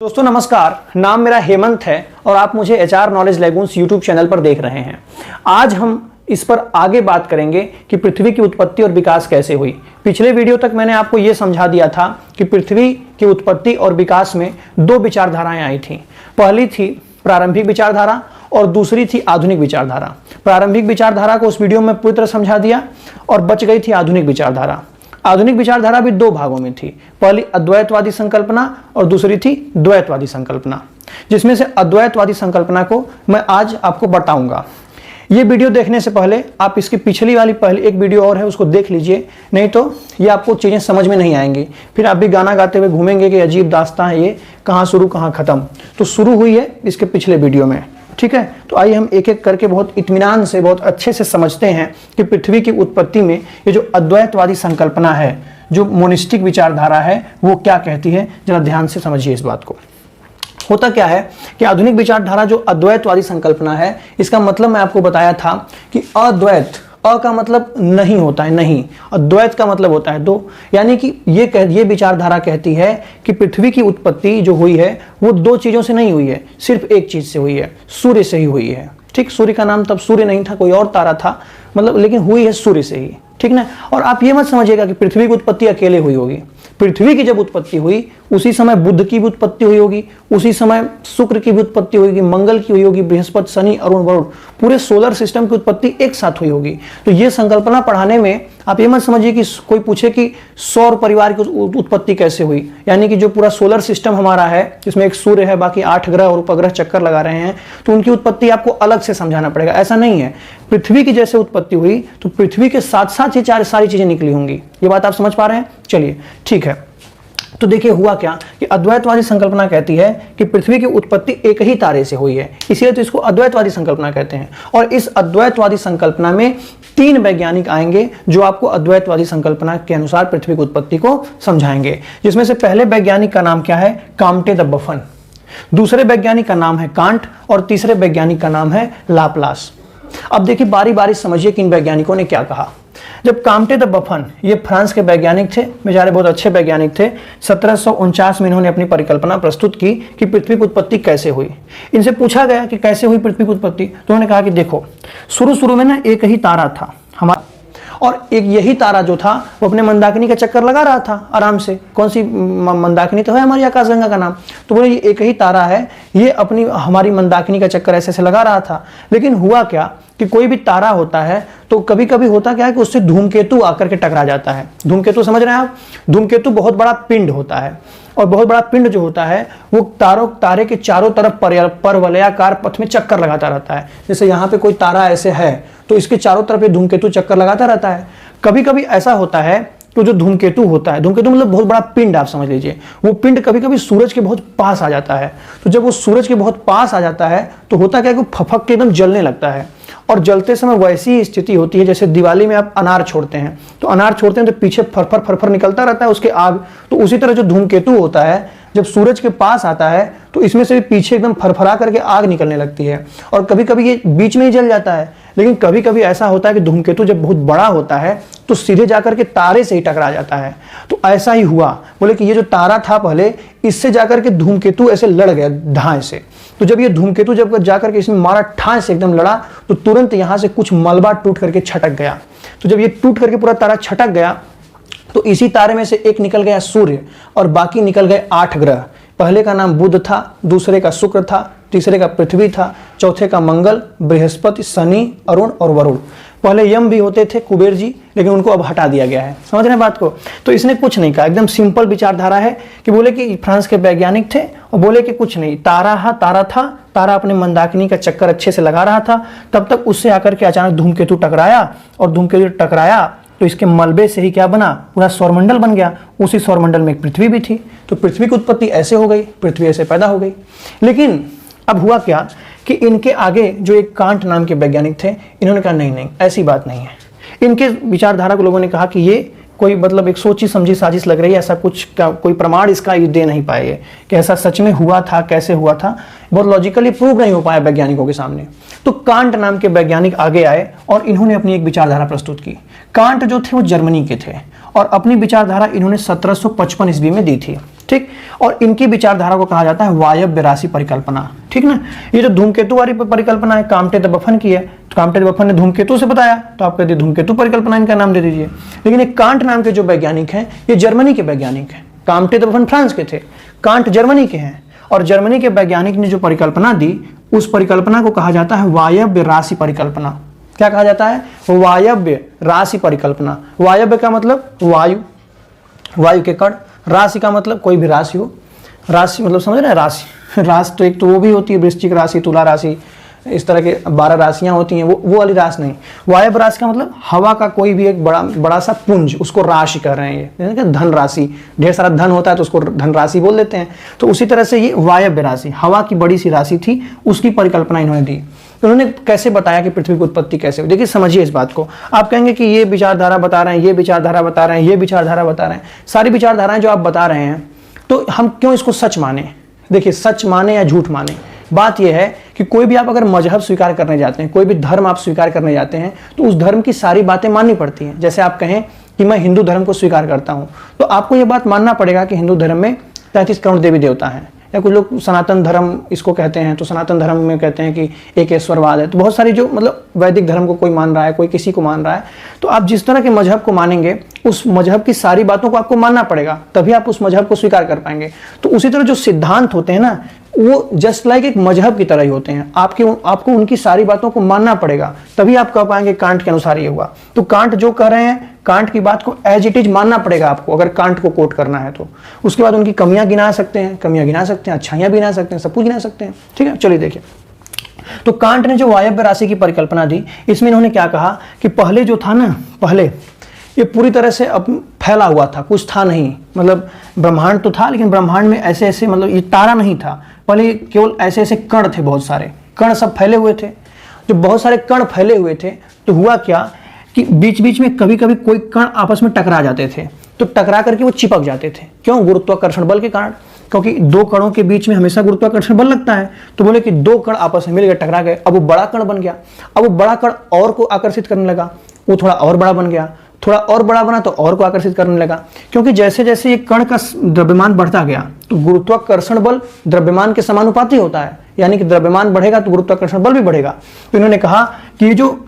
दोस्तों नमस्कार, नाम मेरा हेमंत है और आप मुझे HR knowledge lagoons YouTube channel पर देख रहे हैं। आज हम इस पर आगे बात करेंगे कि पृथ्वी की उत्पत्ति और विकास कैसे हुई। पिछले वीडियो तक मैंने आपको यह समझा दिया था कि पृथ्वी की उत्पत्ति और विकास में दो विचारधाराएं आई थी। पहली थी प्रारंभिक विचारधारा और दूसरी थी आधुनिक विचारधारा। प्रारंभिक विचारधारा को उस वीडियो में पूरी तरह समझा दिया और बच गई थी आधुनिक विचारधारा। आधुनिक विचारधारा भी दो भागों में थी, पहली अद्वैतवादी संकल्पना और दूसरी थी द्वैतवादी संकल्पना, जिसमें से अद्वैतवादी संकल्पना को मैं आज आपको बताऊंगा। ये वीडियो देखने से पहले आप इसकी पिछली वाली पहली एक वीडियो और है उसको देख लीजिए, नहीं तो ये आपको चीज़ें समझ में नहीं आएंगी। फिर आप भी गाना गाते हुए घूमेंगे कि अजीब दास्तां है ये, कहाँ शुरू कहाँ ख़त्म। तो शुरू हुई है इसके पिछले वीडियो में, ठीक है। तो आइए हम एक एक करके बहुत इत्मीनान से बहुत अच्छे से समझते हैं कि पृथ्वी की उत्पत्ति में ये जो अद्वैतवादी संकल्पना है, जो मोनिस्टिक विचारधारा है, वो क्या कहती है। जरा ध्यान से समझिए इस बात को। होता क्या है कि आधुनिक विचारधारा जो अद्वैतवादी संकल्पना है, इसका मतलब मैं आपको बताया था कि अद्वैत, अ का मतलब नहीं होता है, नहीं, अद्वैत का मतलब होता है दो। यानी कि ये विचारधारा कहती है कि पृथ्वी की उत्पत्ति जो हुई है वो दो चीज़ों से नहीं हुई है, सिर्फ एक चीज़ से हुई है, सूर्य से ही हुई है। ठीक, सूर्य का नाम तब सूर्य नहीं था, कोई और तारा था, मतलब लेकिन हुई है सूर्य से ही, ठीक ना। और आप ये मत समझिएगा कि पृथ्वी की उत्पत्ति अकेले हुई होगी। पृथ्वी की जब उत्पत्ति हुई उसी समय बुध की भी उत्पत्ति हुई होगी, उसी समय शुक्र की भी उत्पत्ति हुई होगी, मंगल की हुई होगी, बृहस्पति, शनि, अरुण, वरुण, पूरे सोलर सिस्टम की उत्पत्ति एक साथ हुई होगी। तो ये संकल्पना पढ़ाने में आप ये मत समझिए कि कोई पूछे कि सौर परिवार की उत्पत्ति कैसे हुई, यानी कि जो पूरा सोलर सिस्टम हमारा है जिसमें एक सूर्य है, बाकी 8 ग्रह और उपग्रह चक्कर लगा रहे हैं, तो उनकी उत्पत्ति आपको अलग से समझाना पड़ेगा। ऐसा नहीं है, पृथ्वी की जैसे उत्पत्ति हुई तो पृथ्वी के साथ साथ ये सारी चीजें निकली होंगी। ये बात आप समझ पा रहे हैं? चलिए ठीक है। तो देखिए हुआ क्या कि अद्वैतवादी संकल्पना कहती है कि पृथ्वी की उत्पत्ति एक ही तारे से हुई है, इसीलिए तो इसको अद्वैतवादी संकल्पना कहते हैं। और इस अद्वैतवादी संकल्पना में 3 वैज्ञानिक आएंगे जो आपको अद्वैतवादी संकल्पना के अनुसार पृथ्वी की उत्पत्ति को समझाएंगे। जिसमें से पहले वैज्ञानिक का नाम क्या है? Comte the बफन। दूसरे वैज्ञानिक का नाम है कांट और तीसरे वैज्ञानिक का नाम है लाप्लास। अब देखिए बारी बारी समझिए कि इन वैज्ञानिकों ने क्या कहा। जब काम्टे द बफन, ये फ्रांस के वैज्ञानिक थे, बेचारे बहुत अच्छे वैज्ञानिक थे, 1749 में इन्होंने अपनी परिकल्पना प्रस्तुत की कि पृथ्वी की उत्पत्ति कैसे हुई। इनसे पूछा गया कि कैसे हुई पृथ्वी की उत्पत्ति, तो उन्होंने कहा कि देखो शुरू में ना एक ही तारा था हमारा, और एक यही तारा जो था वो अपने मंदाकिनी का चक्कर लगा रहा था आराम से। कौन सी मंदाकिनी? तो है हमारी आकाशगंगा का नाम। तो बोले ये एक ही तारा है, ये अपनी हमारी मंदाकिनी का चक्कर ऐसे ऐसे लगा रहा था। लेकिन हुआ क्या कि कोई भी तारा होता है तो कभी कभी होता क्या है कि उससे धूमकेतु आकर के टकरा जाता है। धूमकेतु समझ रहे हैं आप? धूमकेतु बहुत बड़ा पिंड होता है, और बहुत बड़ा पिंड जो होता है वो तारे के चारों तरफ परवलयाकार पथ में चक्कर लगाता रहता है। जैसे यहाँ पे कोई तारा ऐसे है तो इसके चारों तरफ ये धूमकेतु चक्कर लगाता रहता है। कभी कभी ऐसा होता है तो जो धूमकेतु होता है, धूमकेतु मतलब बहुत बड़ा पिंड, आप समझ लीजिए, वो पिंड कभी कभी सूरज के बहुत पास आ जाता है। तो जब वो सूरज के बहुत पास आ जाता है तो होता क्या है कि फफक के एकदम जलने लगता है, और जलते समय वैसी स्थिति होती है जैसे दिवाली में आप अनार छोड़ते हैं, तो अनार छोड़ते हैं तो पीछे फरफर फरफर निकलता रहता है उसके आग। तो उसी तरह जो धूमकेतु होता है जब सूरज के पास आता है तो इसमें से पीछे एकदम फरफरा करके आग निकलने लगती है, और कभी कभी ये बीच में ही जल जाता है। लेकिन कभी कभी ऐसा होता है कि धूमकेतु जब बहुत बड़ा होता है तो सीधे जाकर के तारे से ही टकरा जाता है। तो ऐसा ही हुआ, बोले कि ये जो तारा था पहले, इससे जाकर के धूमकेतु ऐसे लड़ गया धाए से। तो जब ये धूमकेतु जब जाकर के इसमें मारा, ठाए से एकदम लड़ा, तो तुरंत यहाँ से कुछ मलबा टूट करके छटक गया। तो जब ये टूट करके पूरा तारा छटक गया तो इसी तारे में से एक निकल गया सूर्य, और बाकी निकल गए 8 ग्रह। पहले का नाम बुध था, दूसरे का शुक्र था, तीसरे का पृथ्वी था, चौथे का मंगल, बृहस्पति, शनि, अरुण और वरुण। पहले यम भी होते थे, कुबेर जी, लेकिन उनको अब हटा दिया गया है। समझ रहे हैं बात को? तो इसने कुछ नहीं कहा, एकदम सिंपल विचारधारा है कि बोले कि फ्रांस के वैज्ञानिक थे और बोले कि कुछ नहीं, तारा था, तारा अपने मंदाकिनी का चक्कर अच्छे से लगा रहा था, तब तक उससे आकर के अचानक धूमकेतु टकराया, और धूमकेतु टकराया तो इसके मलबे से ही क्या बना? पूरा सौरमंडल बन गया। उसी सौरमंडल में एक पृथ्वी भी थी, तो पृथ्वी की उत्पत्ति ऐसे हो गई, पृथ्वी ऐसे पैदा हो गई। लेकिन अब हुआ क्या कि इनके आगे जो एक कांट नाम के वैज्ञानिक थे, इन्होंने कहा नहीं, ऐसी बात नहीं है। इनके विचारधारा को लोगों ने कहा कि ये कोई मतलब एक सोची समझी साजिश लग रही है, ऐसा कुछ कोई प्रमाण इसका ये दे नहीं पाए कि ऐसा सच में हुआ था, कैसे हुआ था, बहुत लॉजिकली प्रूव नहीं हो पाया वैज्ञानिकों के सामने। तो कांट नाम के वैज्ञानिक आगे आए और इन्होंने अपनी एक विचारधारा प्रस्तुत की। कांट जो थे वो जर्मनी के थे और अपनी विचारधारा इन्होंने 1755 ईस्वी में दी थी। ठीक। और इनकी विचारधारा को कहा जाता है वायव्य राशि परिकल्पना, ठीक ना। ये जो धूमकेतु वाली परिकल्पना है काम्टे-द-बफन की है, तो काम्टे-द-बफन ने धूमकेतु से बताया, तो आप कहते धूमकेतु परिकल्पना इनका नाम दे दीजिए। लेकिन एक कांट नाम के जो वैज्ञानिक हैं, ये जर्मनी के वैज्ञानिक हैं। काम्टे-द-बफन फ्रांस के थे, कांट जर्मनी के हैं, और जर्मनी के वैज्ञानिक ने जो परिकल्पना दी, उस परिकल्पना को कहा जाता है वायव्य राशि परिकल्पना। क्या कहा जाता है? वायव्य राशि परिकल्पना। वायव्य का मतलब वायु, वायु के कण, राशि का मतलब कोई भी राशि हो, राशि मतलब समझ रहे हैं, राशि, राशि तो एक तो वो भी होती है वृश्चिक राशि, तुला राशि, इस तरह के 12 राशियां होती हैं, वो वाली राशि नहीं। वायव्य राशि का मतलब हवा का कोई भी एक बड़ा सा पुंज, उसको राशि कह रहे हैं। ये धन राशि, ढेर सारा धन होता है तो उसको धन राशि बोल देते हैं। तो उसी तरह से ये वायव्य राशि, हवा की बड़ी सी राशि थी, उसकी परिकल्पना इन्होंने दी। उन्होंने कैसे बताया कि पृथ्वी की उत्पत्ति कैसे हुई? देखिए समझिए इस बात को। आप कहेंगे कि ये विचारधारा बता रहे हैं, ये विचारधारा बता रहे हैं, ये विचारधारा बता रहे हैं, सारी विचारधाराएं जो आप बता रहे हैं, तो हम क्यों इसको सच माने? देखिए सच माने या झूठ माने, बात यह है कि कोई भी आप अगर मजहब स्वीकार करने जाते हैं, कोई भी धर्म आप स्वीकार करने जाते हैं, तो उस धर्म की सारी बातें माननी पड़ती हैं। जैसे आप कहें कि मैं हिंदू धर्म को स्वीकार करता हूं, तो आपको यह बात मानना पड़ेगा कि हिंदू धर्म में 33 करोड़ देवी देवता हैं। या कुछ लोग सनातन धर्म इसको कहते हैं, तो सनातन धर्म में कहते हैं कि एक ईश्वरवाद है। तो बहुत सारी जो मतलब वैदिक धर्म को कोई मान रहा है, कोई किसी को मान रहा है, तो आप जिस तरह के मजहब को मानेंगे, उस मजहब की सारी बातों को आपको मानना पड़ेगा, तभी आप उस मजहब को स्वीकार कर पाएंगे। तो उसी तरह जो सिद्धांत होते हैं ना, वो जस्ट लाइक एक मजहब की तरह ही होते हैं। आपको उनकी सारी बातों को मानना पड़ेगा, तभी आप कह पाएंगे कांट के अनुसार ये हुआ। तो कांट जो कह रहे हैं, कांट की बात को एज इट इज मानना पड़ेगा आपको, अगर कांट को कोट करना है तो। उसके बाद उनकी कमियां गिना सकते हैं, अच्छाइयां भी गिना सकते हैं, सब कुछ गिना सकते हैं, ठीक है। चलिए देखिए, तो कांट ने जो वायव्य राशि की परिकल्पना दी, इसमें इन्होंने क्या कहा कि पहले जो था ना, पहले ये पूरी तरह से अब फैला हुआ था, कुछ था नहीं, मतलब ब्रह्मांड तो था, लेकिन ब्रह्मांड में ऐसे ऐसे, मतलब ये तारा नहीं था, पहले केवल ऐसे ऐसे कण थे, बहुत सारे कण सब फैले हुए थे। जब बहुत सारे कण फैले हुए थे, तो हुआ क्या कि बीच बीच में कभी कभी कोई कण आपस में टकरा जाते थे, तो टकरा करके वो चिपक जाते थे। क्यों? गुरुत्वाकर्षण बल के कारण, क्योंकि दो कणों के बीच में हमेशा गुरुत्वाकर्षण बल लगता है। तो बोले कि दो कण आपस में मिल गए, टकरा गए, अब वो बड़ा कण बन गया। अब वो बड़ा कण और को आकर्षित करने लगा, वो थोड़ा और बड़ा बन गया, थोड़ा और बड़ा बना तो और को आकर्षित करने लगा। क्योंकि जैसे जैसे ये कण का द्रव्यमान बढ़ता गया, तो गुरुत्वाकर्षण बल द्रव्यमान के समानुपाती होता है, यानी कि द्रव्यमान बढ़ेगा तो गुरुत्वाकर्षण बल भी बढ़ेगा। तो इन्होंने कहा कि ये जो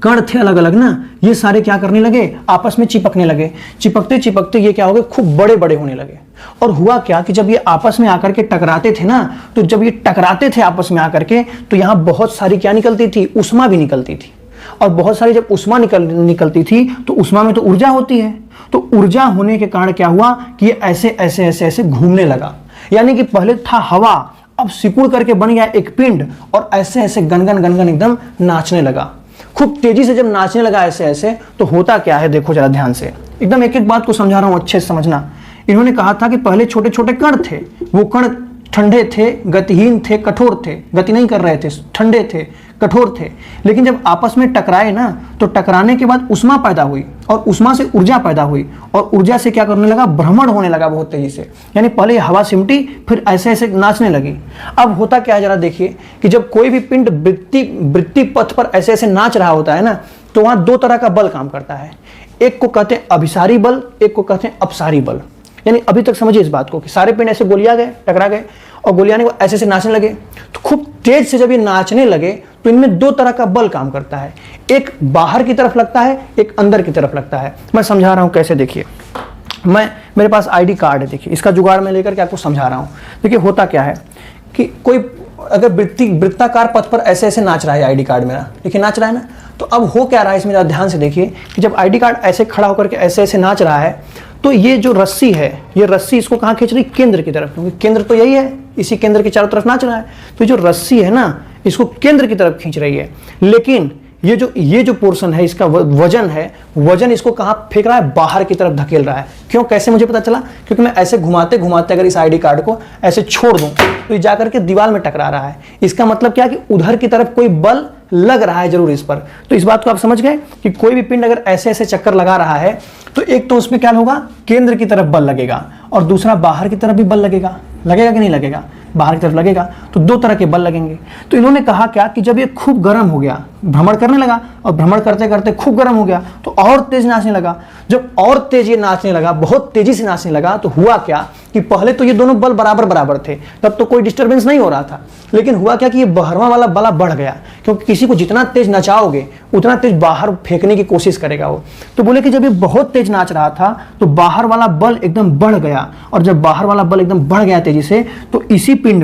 कण थे अलग अलग ना, ये सारे क्या करने लगे, आपस में चिपकने लगे। चिपकते चिपकते ये क्या हो गए, खूब बड़े बड़े होने लगे। और हुआ क्या कि जब ये आपस में आकर के टकराते थे ना, तो जब ये टकराते थे आपस में आकर के, तो यहाँ बहुत सारी क्या निकलती थी, उष्मा भी निकलती थी। और बहुत सारी जब उष्मा निकलती थी, तो उष्मा में तो ऊर्जा होती है। तो ऊर्जा होने के कारण क्या हुआ कि ये ऐसे ऐसे ऐसे ऐसे घूमने लगा। यानी कि पहले था हवा, अब सिकुड़ करके बन गया एक पिंड, और ऐसे ऐसे गनगन गनगन एकदम नाचने लगा। खूब तेजी से जब नाचने लगा ऐसे ऐसे, तो होता क्या है, देखो जरा ध्यान से, एकदम एक एक बात को समझा रहा हूं, अच्छे से समझना। इन्होंने कहा था कि पहले छोटे छोटे कण थे, वो कण ठंडे थे, गतिहीन थे, कठोर थे, गति नहीं कर रहे थे, ठंडे थे, कठोर थे। लेकिन जब आपस में टकराए ना, तो टकराने के बाद उष्मा पैदा हुई, और उष्मा से ऊर्जा पैदा हुई, और ऊर्जा से क्या करने लगा, भ्रमण होने लगा बहुत तेजी से। यानी पहले हवा सिमटी, फिर ऐसे ऐसे नाचने लगी। अब होता क्या है, जरा देखिए कि जब कोई भी पिंड वृत्ति पथ पर ऐसे ऐसे नाच रहा होता है ना, तो वहां दो तरह का बल काम करता है। एक को कहते हैं अभिसारी बल, एक को कहते हैं अपसारी बल। यानी अभी तक समझिए इस बात को कि सारे पिंड ऐसे गोलिया गए, टकरा गए, और गोलियाने को ऐसे ऐसे नाचने लगे। तो खूब तेज से जब ये नाचने लगे, तो इनमें दो तरह का बल काम करता है, एक बाहर की तरफ लगता है, एक अंदर की तरफ लगता है। मैं समझा रहा हूं कैसे, देखिए। मेरे पास आईडी कार्ड है, देखिए इसका जुगाड़ में लेकर के आपको समझा रहा हूं। देखिए होता क्या है कि कोई अगर वृत्ताकार पथ पर ऐसे ऐसे नाच रहा है, आईडी कार्ड मेरा, देखिए नाच रहा है ना, तो अब हो क्या रहा है इसमें, ध्यान से देखिए कि जब आईडी कार्ड ऐसे खड़ा होकर के ऐसे ऐसे नाच रहा है, तो ये जो रस्सी है, ये रस्सी इसको कहाँ खींच रही, केंद्र की तरफ, क्योंकि केंद्र तो यही है, इसी केंद्र के चारों तरफ नाच रहा है। तो जो रस्सी है ना, इसको केंद्र की तरफ खींच रही है। लेकिन ये जो पोर्शन है, इसका वजन है, वजन इसको कहाँ फेंक रहा है, बाहर की तरफ धकेल रहा है। क्यों, कैसे मुझे पता चला, क्योंकि मैं ऐसे घुमाते घुमाते अगर इस आईडी कार्ड को ऐसे छोड़ दूं, तो ये जाकर के दीवार में टकरा रहा है। इसका मतलब क्या कि उधर की तरफ कोई बल लग रहा है जरूर इस पर। तो इस बात को आप समझ गए कि कोई भी पिंड अगर ऐसे ऐसे चक्कर लगा रहा है, तो एक तो उसमें क्या होगा, केंद्र की तरफ बल लगेगा, और दूसरा बाहर की तरफ भी बल लगेगा कि नहीं लगेगा, बाहर की तरफ लगेगा। तो दो तरह के बल लगेंगे। तो इन्होंने कहा क्या कि जब ये खूब गर्म हो गया, भ्रमण करने लगा और भ्रमण करते करते खूब गर्म हो गया तो और तेज नाचने लगा। जब और तेज ये नाचने लगा, बहुत तेजी से नाचने लगा, तो हुआ क्या कि पहले तो ये दोनों बल बराबर बराबर थे, तब तो कोई डिस्टर्बेंस नहीं हो रहा था। लेकिन हुआ क्या कि ये बाहरवां वाला बल बढ़ गया, क्योंकि किसी को जितना तेज नचाओगे उतना तेज बाहर फेंकने की कोशिश करेगा वो। तो बोले कि जब ये बहुत तेज नाच रहा था तो बाहर वाला बल एकदम बढ़ गया, और जब बाहर वाला बल एकदम बढ़ गया तेजी से, तो इसी पिंड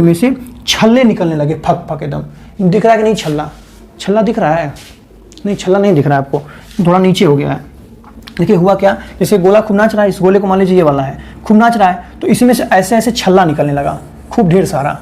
में से छल्ले निकलने लगे, फक फक एकदम। दिख रहा है कि नहीं छल्ला? छल्ला दिख रहा है? नहीं, छल्ला नहीं दिख रहा है आपको, थोड़ा नीचे हो गया है। देखिए हुआ क्या, जैसे गोला खूब नाच रहा है, इस गोले को मान लीजिए ये वाला है, खूब नाच रहा है, तो इसमें से ऐसे ऐसे छल्ला निकलने लगा, खूब ढेर सारा।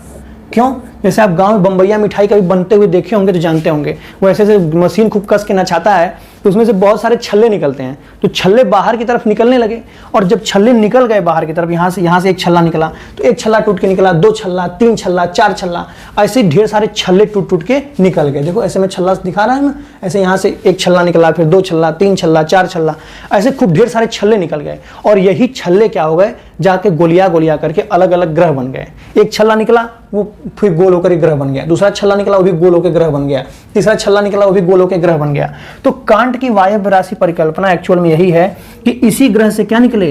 क्यों? जैसे आप गांव में बम्बैया मिठाई कभी बनते हुए देखे होंगे तो जानते होंगे, वो ऐसे ऐसे मशीन खूब कस के नचाता है तो उसमें से बहुत सारे छल्ले निकलते हैं, तो छल्ले बाहर की तरफ निकलने लगे। और जब छल्ले निकल गए बाहर की तरफ, यहाँ से एक छल्ला निकला तो एक छल्ला टूट के निकला, 2 छल्ला, 3 छल्ला, 4 छल्ला, ऐसे ढेर सारे छल्ले टूट टूट के निकल गए। देखो ऐसे में छल्ला दिखा रहा है ना, ऐसे यहाँ से एक छल्ला निकला, फिर 2 छल्ला, 3 छल्ला, 4 छल्ला, ऐसे खूब ढेर सारे छल्ले निकल गए। और यही छल्ले क्या हो गए, जाके गोलियां गोलियां करके अलग अलग ग्रह बन गए। एक छल्ला निकला वो फिर गोल होकर ग्रह बन गया, दूसरा छल्ला निकला वो भी गोल होकर ग्रह बन गया, तीसरा छल्ला निकला वो भी गोल होकर ग्रह बन गया। तो कांट की वायव्य राशि परिकल्पना एक्चुअल में यही है कि इसी ग्रह से क्या निकले,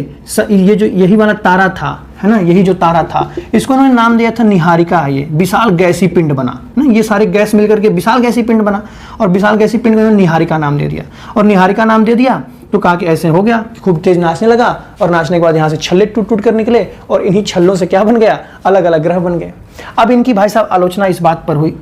ये जो यही वाला तारा था, है ना, यही जो तारा था, इसको उन्होंने नाम दिया था निहारिका है। ये विशाल गैसी पिंड बना ना, ये सारे गैस मिलकर के विशाल गैसी पिंड बना, और विशाल गैसी पिंड में निहारिका नाम दे दिया। और निहारिका नाम दे दिया तो कहा कि ऐसे हो गया, खूब तेज नाचने लगा, और नाचने के बाद यहाँ से छल्ले टूट टूट कर निकले, और इन्हीं छल्लों से क्या बन गया, अलग अलग ग्रह बन गए। अब इनकी भाई साहब आलोचना इस बात पर हुई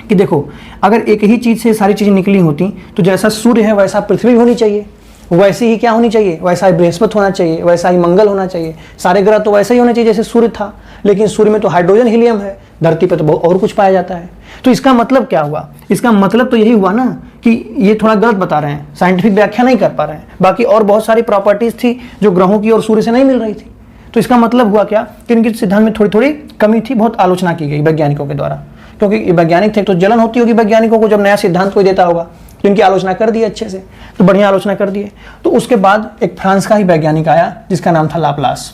कि देखो, अगर एक ही चीज से सारी चीजें निकली होती तो जैसा सूर्य है वैसा पृथ्वी होनी चाहिए, वैसे ही क्या होनी चाहिए, वैसा ही बृहस्पति होना चाहिए, वैसा ही मंगल होना चाहिए, सारे ग्रह तो वैसे ही होने चाहिए जैसे सूर्य था। लेकिन सूर्य में तो हाइड्रोजन हीलियम है, धरती पर तो बहुत और कुछ पाया जाता है। तो इसका मतलब क्या हुआ, इसका मतलब तो यही हुआ ना कि ये थोड़ा गलत बता रहे हैं, साइंटिफिक व्याख्या नहीं कर पा रहे हैं। बाकी और बहुत सारी प्रॉपर्टीज थी जो ग्रहों की और सूर्य से नहीं मिल रही थी। तो इसका मतलब हुआ क्या कि इनके सिद्धांत में थोड़ी थोड़ी कमी थी, बहुत आलोचना की गई वैज्ञानिकों के द्वारा, क्योंकि वैज्ञानिक थे तो जलन होती होगी वैज्ञानिकों को जब नया सिद्धांत कोई देता होगा। तो इनकी आलोचना कर दी अच्छे से, तो बढ़िया आलोचना कर दिए। तो उसके बाद एक फ्रांस का ही वैज्ञानिक आया जिसका नाम था लाप्लास।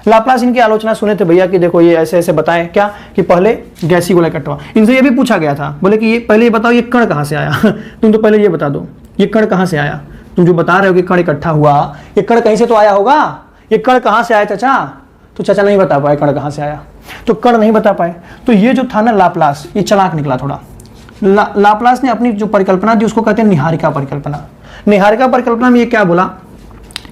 लाप्लास इनकी आलोचना सुने थे, भैया कि देखो ये ऐसे ऐसे बताएं क्या कि पहले गैसी गोला इकट्ठा हुआ। इनसे ये भी पूछा गया था, बोले कि ये पहले ये बताओ ये कण कहाँ से आया तुम तो पहले ये बता दो ये कण कहाँ से आया, तुम जो बता रहे हो कि कण इकट्ठा हुआ, ये कण कहीं से तो आया होगा, ये कण कहाँ से आया चाचा? तो चाचा नहीं बता पाए कण कहाँ से आया, तो कण नहीं बता पाए। तो ये जो था ना लाप्लास, ये चालाक निकला थोड़ा। लाप्लास ने अपनी जो परिकल्पना दी उसको कहते हैं निहारिका परिकल्पना। निहारिका परिकल्पना में ये क्या बोला,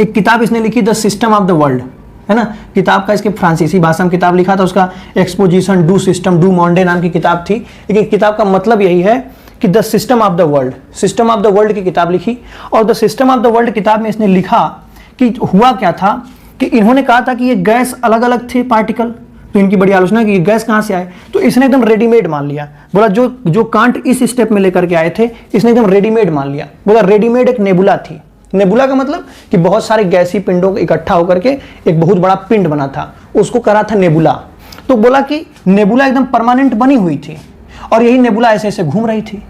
एक किताब इसने लिखी the system of the world, है ना, किताब का इसके फ्रांसीसी भाषा में किताब लिखा था, उसका एक्सपोजिशन डू सिस्टम डू मॉन्डे नाम की किताब थी। लेकिन किताब का मतलब यही है कि the system of the world, system of the world की किताब लिखी। और the system of the world किताब में इसने लिखा कि हुआ क्या था कि इन्होंने कहा था कि ये गैस अलग अलग थे पार्टिकल, तो इनकी बड़ी आलोचना कि ये गैस कहाँ से आए, तो इसने एकदम रेडीमेड मान लिया। बोला जो कांट इस स्टेप में लेकर के आए थे इसने एकदम रेडीमेड मान लिया। बोला रेडीमेड एक नेबुला थी। नेबुला का मतलब कि बहुत सारे गैसी पिंडों को इकट्ठा होकर के एक बहुत बड़ा पिंड बना था, उसको करा था नेबुला। तो बोला कि नेबुला एकदम परमानेंट बनी हुई थी, और यही नेबुला ऐसे ऐसे घूम रही थी,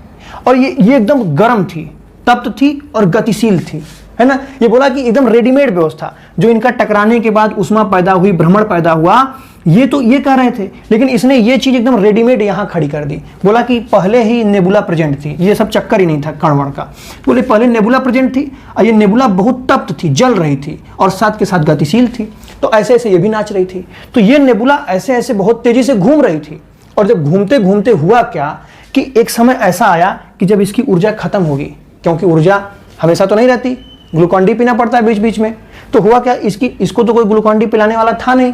और ये एकदम गर्म थी, तप्त थी और गतिशील थी, है ना। ये बोला कि एकदम रेडीमेड व्यवस्था, जो इनका टकराने के बाद उष्मा पैदा हुई, भ्रमण पैदा हुआ, ये तो ये कह रहे थे, लेकिन इसने ये चीज एकदम रेडीमेड यहां खड़ी कर दी। बोला कि पहले ही नेबुला प्रेजेंट थी, ये सब चक्कर ही नहीं था कणवण का। बोले पहले नेबुला प्रेजेंट थी, और ये नेबुला बहुत तप्त थी, जल रही थी, और साथ के साथ गतिशील थी, तो ऐसे ऐसे ये भी नाच रही थी। तो ये नेबुला ऐसे ऐसे बहुत तेजी से घूम रही थी, और जब घूमते घूमते हुआ क्या कि एक समय ऐसा आया कि जब इसकी ऊर्जा खत्म होगी, क्योंकि ऊर्जा हमेशा तो नहीं रहती, ग्लूकॉन डी पीना पड़ता है बीच बीच में। तो हुआ क्या, इसको तो कोई ग्लूकॉन डी पिलाने वाला था नहीं,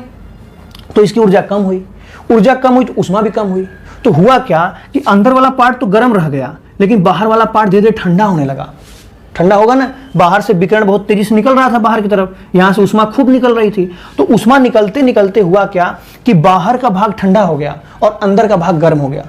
तो इसकी ऊर्जा कम हुई, ऊर्जा कम हुई तो उष्मा भी कम हुई। तो हुआ क्या कि अंदर वाला पार्ट तो गर्म रह गया, लेकिन बाहर वाला पार्ट धीरे धीरे ठंडा होने लगा। ठंडा होगा ना, बाहर से विकिरण बहुत तेजी से निकल रहा था बाहर की तरफ, यहां से उष्मा खूब निकल रही थी। तो उष्मा निकलते निकलते हुआ क्या कि बाहर का भाग ठंडा हो गया और अंदर का भाग गर्म हो गया।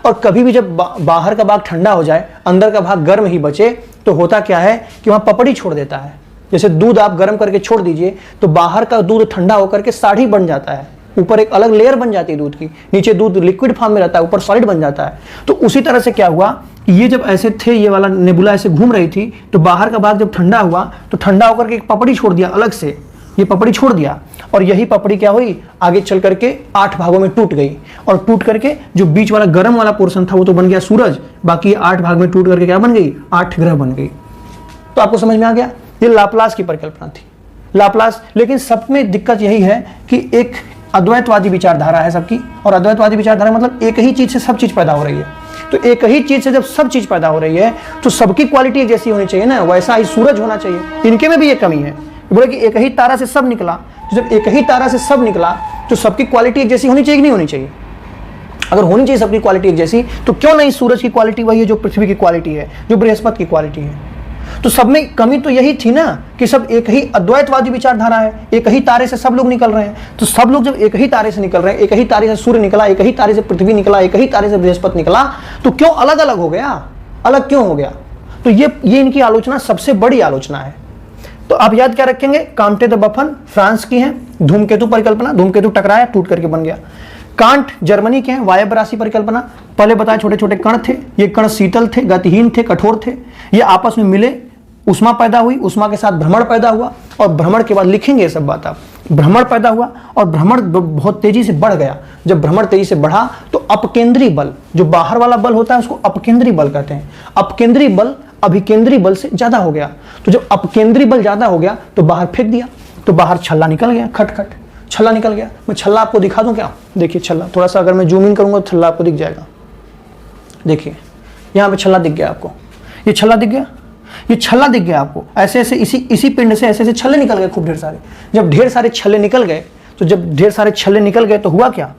और कभी भी जब बाहर का भाग ठंडा हो जाए, अंदर का भाग गर्म ही बचे, तो होता क्या है कि वहां पपड़ी छोड़ देता है। जैसे दूध आप गर्म करके छोड़ दीजिए तो बाहर का दूध ठंडा होकर के साढ़ी बन जाता है, ऊपर एक अलग लेयर बन जाती है दूध की, नीचे दूध लिक्विड फॉर्म में रहता है, ऊपर सॉलिड बन जाता है। तो उसी तरह से क्या हुआ कि ये जब ऐसे थे, ये वाला नेबुला ऐसे घूम रही थी, तो बाहर का भाग जब ठंडा हुआ तो ठंडा होकर के एक पपड़ी छोड़ दिया अलग से, ये पपड़ी छोड़ दिया और यही पपड़ी क्या हुई, आगे चल करके 8 भागों में टूट गई और टूट करके जो बीच वाला गर्म वाला पोर्शन था वो तो बन गया सूरज, बाकी 8 भाग में टूट करके क्या बन गई, 8 ग्रह बन गई। तो आपको समझ में आ गया, ये लाप्लास की परिकल्पना थी। लाप्लास, लेकिन सब में दिक्कत यही है कि एक अद्वैतवादी विचारधारा है सबकी, और अद्वैतवादी विचारधारा मतलब एक ही चीज से सब चीज पैदा हो रही है। तो एक ही चीज से जब सब चीज पैदा हो रही है तो सबकी क्वालिटी एक जैसी होनी चाहिए ना, वैसा ही सूरज होना चाहिए। इनके में भी ये कमी है, बोले कि एक ही तारा से सब निकला, जब एक ही तारा से सब निकला तो सबकी क्वालिटी एक जैसी होनी चाहिए कि नहीं होनी चाहिए? अगर होनी चाहिए सबकी क्वालिटी एक जैसी, तो क्यों नहीं सूरज की क्वालिटी वही है जो पृथ्वी की क्वालिटी है, जो बृहस्पति की क्वालिटी है? तो सब में कमी तो यही थी ना कि सब एक ही अद्वैतवादी विचारधारा है, एक ही तारे से सब लोग निकल रहे हैं। तो सब लोग जब एक ही तारे से निकल रहे हैं, एक ही तारे से सूर्य निकला, एक ही तारे से पृथ्वी निकला, एक ही तारे से बृहस्पति निकला, तो क्यों अलग अलग हो गया, अलग क्यों हो गया? तो ये इनकी आलोचना सबसे बड़ी आलोचना है। तो आप याद क्या रखेंगे, कांटे द बफन फ्रांस की है, धूमकेतु परिकल्पना, धूमकेतु टकराया टूट करके बन गया। कांट जर्मनी के हैं, वायव्य राशि परिकल्पना, पहले बताया छोटे छोटे कण थे, ये कण शीतल थे, गतिहीन थे, कठोर थे, ये आपस में मिले, उष्मा पैदा हुई, उष्मा के साथ भ्रमण पैदा हुआ और भ्रमण के बाद लिखेंगे ये सब बात आप, भ्रमण पैदा हुआ और भ्रमण बहुत तेजी से बढ़ गया। जब भ्रमण तेजी से बढ़ा तो अपकेंद्री बल, जो बाहर वाला बल होता है उसको अपकेंद्री बल कहते हैं, अपकेंद्री बल अभिकेंद्री बल से ज्यादा हो गया। तो जब अपकेंद्री बल ज्यादा हो गया तो बाहर फेंक दिया, तो बाहर छल्ला निकल गया, खटखट छल्ला निकल गया। मैं छल्ला आपको दिखा दूं क्या? देखिए छल्ला, थोड़ा सा अगर मैं जूम इन करूंगा तो छल्ला आपको दिख जाएगा। देखिए यहाँ पे छल्ला दिख गया आपको, ये छल्ला दिख गया, ये छल्ला दिख गया आपको, ऐसे ऐसे इसी पिंड से ऐसे ऐसे छल्ले निकल गए खूब ढेर सारे। जब ढेर सारे छल्ले निकल गए तो जब ढेर सारे छल्ले निकल गए तो हुआ क्या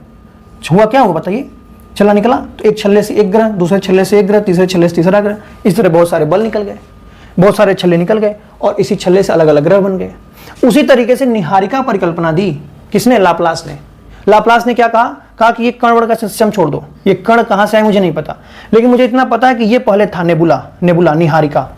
हुआ बताइए? छल्ला निकला तो एक छल्ले से एक ग्रह, दूसरे छल्ले से एक ग्रह, तीसरे छल्ले से तीसरा ग्रह, इस तरह बहुत सारे बल निकल गए, बहुत सारे छल्ले निकल गए और इसी छल्ले से अलग अलग ग्रह बन गए। उसी तरीके से निहारिका परिकल्पना दी किसने? लाप्लास ने। लाप्लास ने क्या कहा कि ये कण वण का सिस्टम छोड़ दो, ये कण कहां से आए मुझे नहीं पता, लेकिन मुझे इतना पता है कि ये पहले था नेबुला, निहारिका,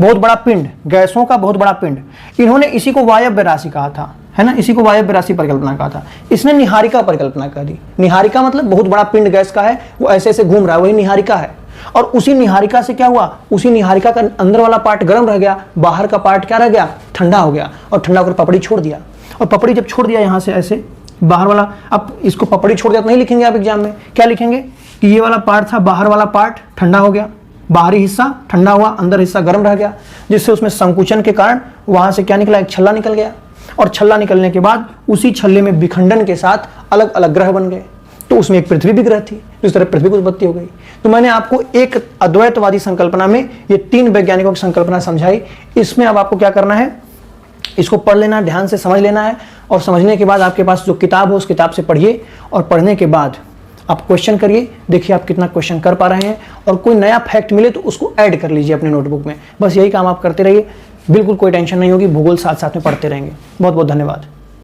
बहुत बड़ा पिंड, गैसों का बहुत बड़ा पिंड। इन्होंने इसी को वायव्य राशि कहा था, है ना, इसी को वायव्य राशि परिकल्पना कहा था। इसने निहारिका परिकल्पना कर दी। निहारिका मतलब बहुत बड़ा पिंड गैस का है, वो ऐसे ऐसे घूम रहा है, वही निहारिका है। और उसी निहारिका से क्या हुआ, उसी निहारिका का अंदर वाला पार्ट गर्म रह गया, बाहर का पार्ट क्या रह गया, ठंडा हो गया, और ठंडा होकर पपड़ी छोड़ दिया। और पपड़ी जब छोड़ दिया यहाँ से ऐसे बाहर वाला, अब इसको पपड़ी छोड़ दिया तो नहीं लिखेंगे आप एग्जाम में, क्या लिखेंगे कि ये वाला पार्ट था, बाहर वाला पार्ट ठंडा हो गया, बाहरी हिस्सा ठंडा हुआ, अंदर हिस्सा गर्म रह गया, जिससे उसमें संकुचन के कारण वहां से क्या निकला, एक छल्ला निकल गया। और छल्ला निकलने के बाद उसी छल्ले में विखंडन के साथ अलग अलग ग्रह बन गए। तो उसमें एक पृथ्वी भी ग्रह थी, जिस तरह पृथ्वी की उत्पत्ति हो गई। तो मैंने आपको एक अद्वैतवादी संकल्पना में ये 3 वैज्ञानिकों की संकल्पना समझाई। इसमें अब आपको क्या करना है, इसको पढ़ लेना, ध्यान से समझ लेना है, और समझने के बाद आपके पास जो किताब हो उस किताब से पढ़िए, और पढ़ने के बाद आप क्वेश्चन करिए, देखिए आप कितना क्वेश्चन कर पा रहे हैं, और कोई नया फैक्ट मिले तो उसको ऐड कर लीजिए अपने नोटबुक में। बस यही काम आप करते रहिए, बिल्कुल कोई टेंशन नहीं होगी, भूगोल साथ साथ में पढ़ते रहेंगे। बहुत बहुत धन्यवाद।